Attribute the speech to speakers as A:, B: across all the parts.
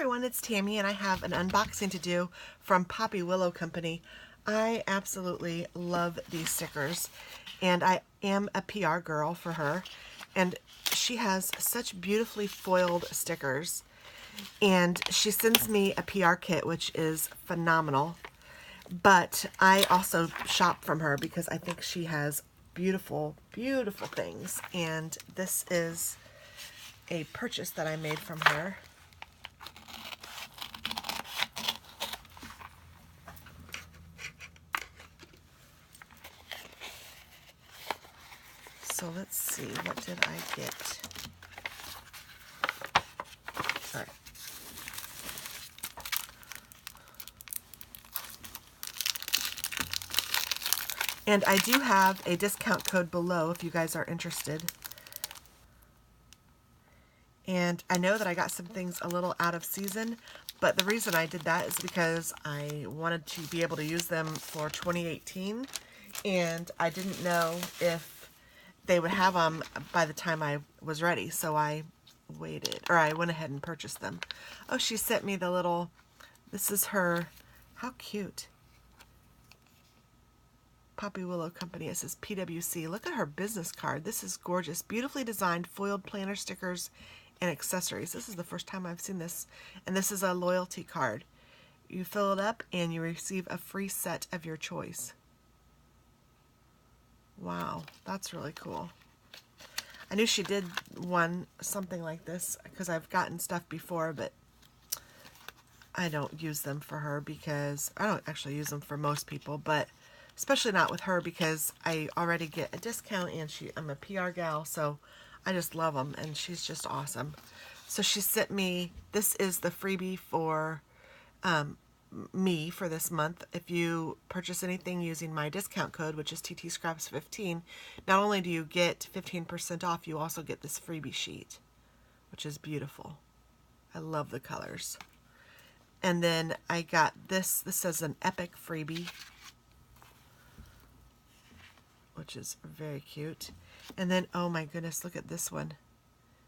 A: everyone, it's Tammy and I have an unboxing to do from PoppyWillow Company. I absolutely love these stickers and I am a PR girl for her, and she has such beautifully foiled stickers, and she sends me a PR kit which is phenomenal, but I also shop from her because I think she has beautiful, beautiful things, and this is a purchase that I made from her. So let's see, what did I get? All right. And I do have a discount code below if you guys are interested. And I know that I got some things a little out of season, but the reason I did that is because I wanted to be able to use them for 2018, and I didn't know if they would have them by the time I was ready, so I waited, or I went ahead and purchased them. Oh, she sent me the little, this is her, how cute. PoppyWillow Company, it says PWC. Look at her business card. This is gorgeous. Beautifully designed foiled planner stickers and accessories. This is the first time I've seen this, and this is a loyalty card. You fill it up and you receive a free set of your choice. Wow, that's really cool. I knew she did something like this because I've gotten stuff before, but I don't use them for her because I don't actually use them for most people, but especially not with her because I already get a discount, and I'm a PR gal, so I just love them, and she's just awesome. So she sent me, this is the freebie for me for this month. If you purchase anything using my discount code, which is TT.Scraps 15, not only do you get 15% off, you also get this freebie sheet, which is beautiful. I love the colors. And then I got this. This is an epic freebie, which is very cute. And then, oh my goodness, look at this one.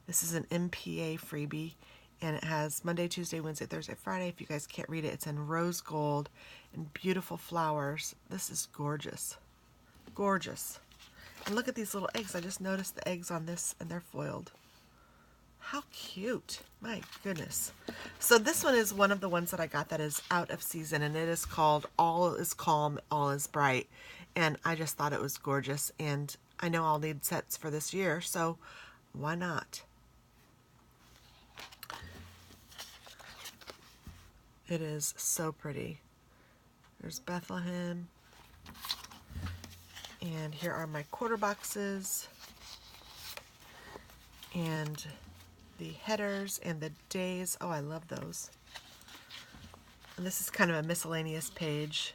A: This is an MPA freebie, and it has Monday, Tuesday, Wednesday, Thursday, Friday. If you guys can't read it, it's in rose gold and beautiful flowers. This is gorgeous. Gorgeous. And look at these little eggs. I just noticed the eggs on this, and they're foiled. How cute. My goodness. So this one is one of the ones that I got that is out of season, and it is called All is Calm, All is Bright. And I just thought it was gorgeous, and I know I'll need sets for this year, so why not? It is so pretty. There's Bethlehem. And here are my quarter boxes. And the headers and the days. Oh, I love those. And this is kind of a miscellaneous page.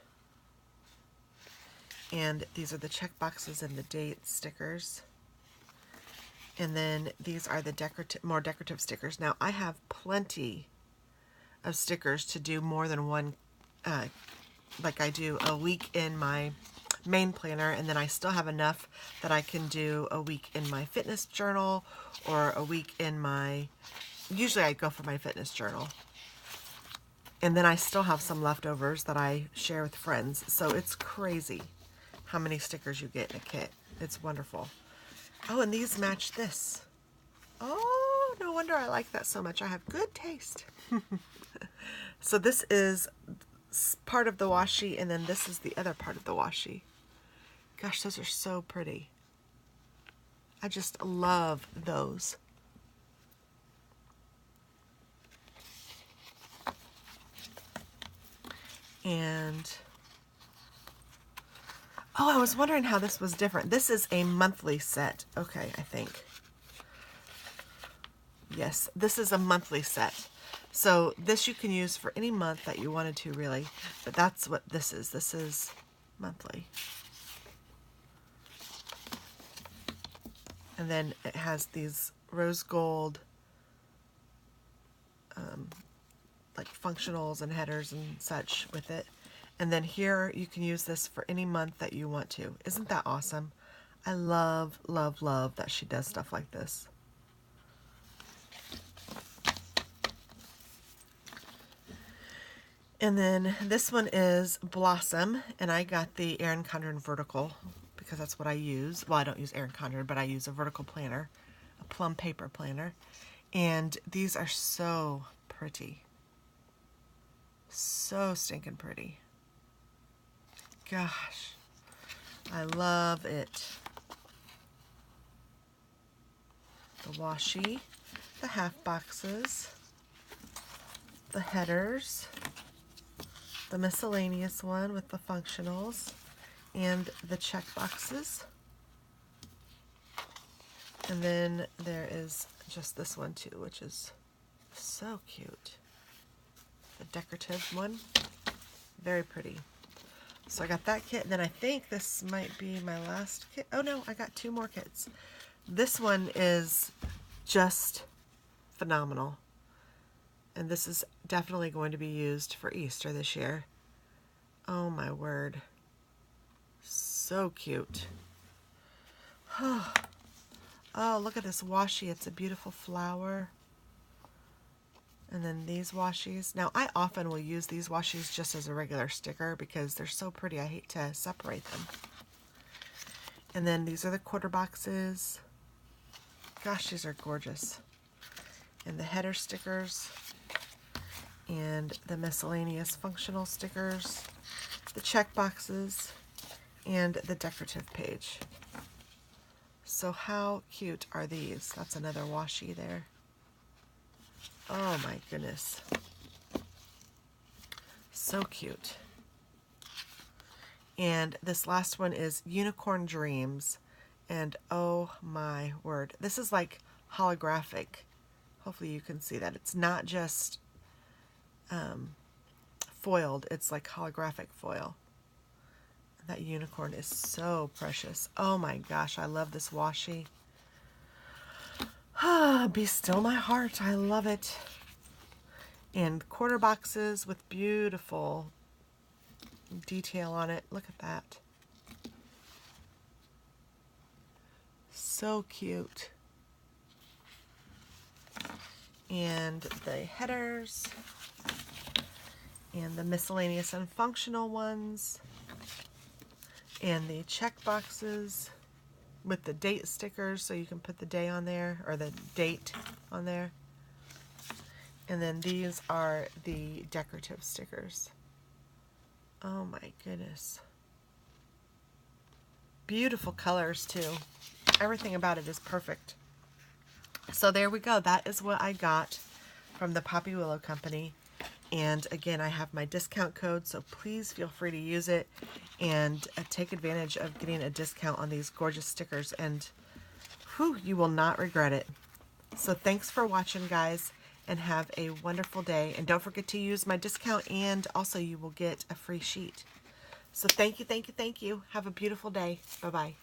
A: And these are the check boxes and the date stickers. And then these are the more decorative stickers. Now, I have plenty of stickers to do more than one, like I do a week in my main planner, and then I still have enough that I can do a week in my fitness journal, or a week in my, usually I go for my fitness journal. And then I still have some leftovers that I share with friends. So it's crazy how many stickers you get in a kit. It's wonderful. Oh, and these match this. Oh, no wonder I like that so much. I have good taste. So this is part of the washi, and then this is the other part of the washi. Gosh, those are so pretty. I just love those. And oh, I was wondering how this was different. This is a monthly set. Okay, I think. Yes, this is a monthly set. So this you can use for any month that you wanted to, really. But that's what this is. This is monthly. And then it has these rose gold like functionals and headers and such with it. And then here you can use this for any month that you want to. Isn't that awesome? I love, love, love that she does stuff like this. And then this one is Blossom, and I got the Erin Condren vertical because that's what I use. Well, I don't use Erin Condren, but I use a vertical planner, a plum paper planner. And these are so pretty. So stinking pretty. Gosh, I love it. The washi, the half boxes, the headers, the miscellaneous one with the functionals, and the check boxes. And then there is just this one too, which is so cute. The decorative one, very pretty. So I got that kit, and then I think this might be my last kit. Oh no, I got 2 more kits. This one is just phenomenal. And this is definitely going to be used for Easter this year. Oh my word. So cute. Oh, look at this washi. It's a beautiful flower. And then these washies. Now, I often will use these washies just as a regular sticker because they're so pretty. I hate to separate them. And then these are the quarter boxes. Gosh, these are gorgeous. And the header stickers. And the miscellaneous functional stickers. The check boxes. And the decorative page. So how cute are these? That's another washi there. Oh my goodness. So cute. And this last one is Unicorn Dreams. And oh my word. This is like holographic. Hopefully you can see that. It's not just foiled. It's like holographic foil. That unicorn is so precious. Oh my gosh, I love this washi. Be still my heart. I love it. And quarter boxes with beautiful detail on it. Look at that. So cute. And the headers. And the miscellaneous and functional ones. And the check boxes with the date stickers, so you can put the day on there, or the date on there. And then these are the decorative stickers. Oh my goodness. Beautiful colors too. Everything about it is perfect. So there we go. That is what I got from the Poppy Willow Company. And again, I have my discount code, so please feel free to use it and take advantage of getting a discount on these gorgeous stickers. And whew, you will not regret it. So thanks for watching, guys, and have a wonderful day. And don't forget to use my discount, and also you will get a free sheet. So thank you, thank you, thank you. Have a beautiful day. Bye-bye.